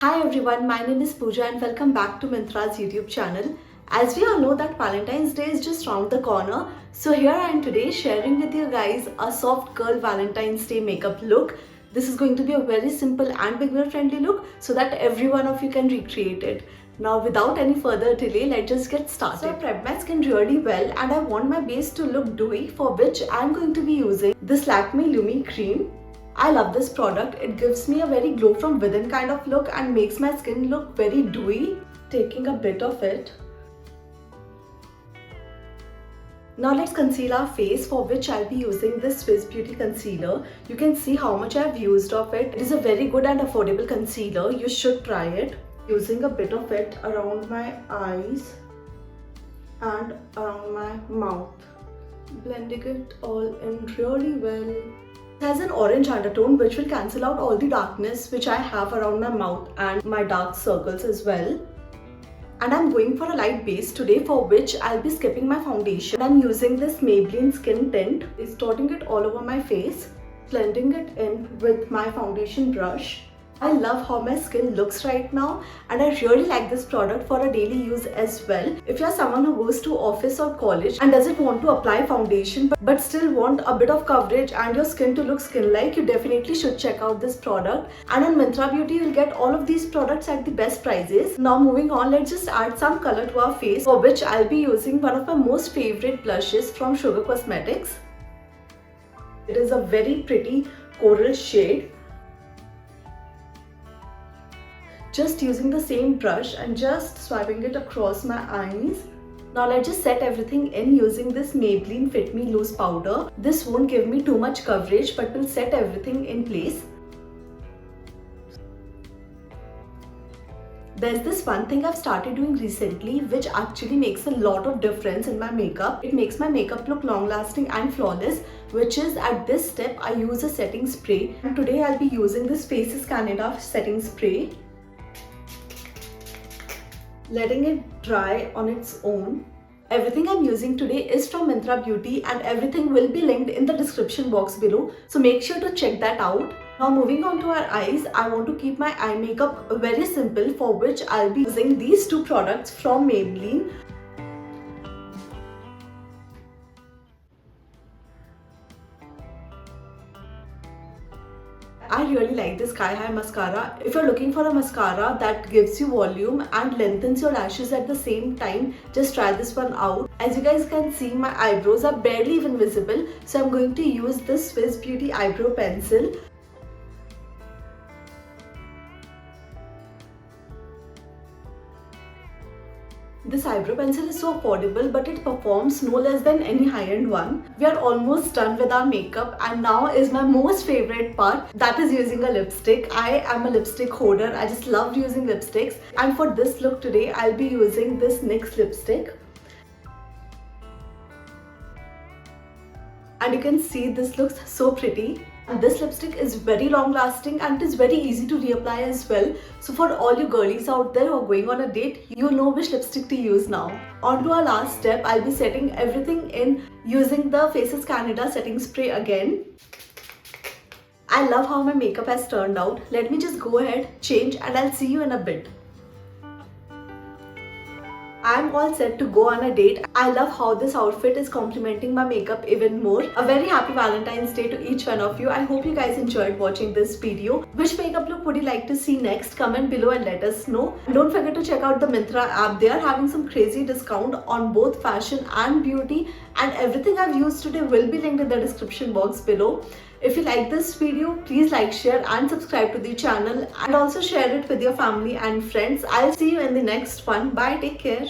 Hi everyone, my name is Pooja and welcome back to Myntra's YouTube channel. As we all know that Valentine's Day is just round the corner, so here I am today sharing with you guys a soft girl Valentine's Day makeup look. This is going to be a very simple and beginner friendly look so that every one of you can recreate it. Now without any further delay, let's just get started. So I prepped my skin really well and I want my base to look dewy, for which I am going to be using this Lakme Lumi cream. I love this product. It gives me a very glow from within kind of look and makes my skin look very dewy. Taking a bit of it. Now let's conceal our face, for which I'll be using this Swiss Beauty concealer. You can see how much I've used of it. It is a very good and affordable concealer. You should try it. Using a bit of it around my eyes and around my mouth. Blending it all in really well. It has an orange undertone which will cancel out all the darkness which I have around my mouth and my dark circles as well. And I'm going for a light base today, for which I'll be skipping my foundation. I'm using this Maybelline Skin Tint, distorting it all over my face, blending it in with my foundation brush. I love how my skin looks right now and I really like this product for a daily use as well. If you're someone who goes to office or college and doesn't want to apply foundation but still want a bit of coverage and your skin to look skin-like, you definitely should check out this product. And on MyntraBeauty, you'll get all of these products at the best prices. Now moving on, let's just add some color to our face, for which I'll be using one of my most favorite blushes from Sugar Cosmetics. It is a very pretty coral shade. Just using the same brush and just swiping it across my eyes. Now let's just set everything in using this Maybelline Fit Me Loose Powder. This won't give me too much coverage but will set everything in place. There's this one thing I've started doing recently which actually makes a lot of difference in my makeup. It makes my makeup look long lasting and flawless, which is at this step I use a setting spray. And today I'll be using this Faces Canada setting spray. Letting it dry on its own. Everything I'm using today is from MyntraBeauty and everything will be linked in the description box below, so make sure to check that out. Now moving on to our eyes, I want to keep my eye makeup very simple, for which I'll be using these two products from Maybelline. I really like this Sky High mascara. If you're looking for a mascara that gives you volume and lengthens your lashes at the same time, just try this one out. As you guys can see, my eyebrows are barely even visible, so I'm going to use this Swiss Beauty eyebrow pencil. This eyebrow pencil is so affordable, but it performs no less than any high-end one. We are almost done with our makeup and now is my most favorite part, that is using a lipstick. I am a lipstick hoarder. I just love using lipsticks, and for this look today I'll be using this NYX lipstick. And you can see this looks so pretty. And this lipstick is very long lasting and it is very easy to reapply as well. So for all you girlies out there who are going on a date, you know which lipstick to use now. On to our last step, I'll be setting everything in using the Faces Canada setting spray again. I love how my makeup has turned out. Let me just go ahead, change, and I'll see you in a bit. I'm all set to go on a date. I love how this outfit is complementing my makeup even more. A very happy Valentine's Day to each one of you. I hope you guys enjoyed watching this video. Which makeup look would you like to see next? Comment below and let us know. Don't forget to check out the Myntra app. They are having some crazy discount on both fashion and beauty, and everything I've used today will be linked in the description box below. If you like this video, please like, share and subscribe to the channel, and also share it with your family and friends. I'll see you in the next one. Bye, take care.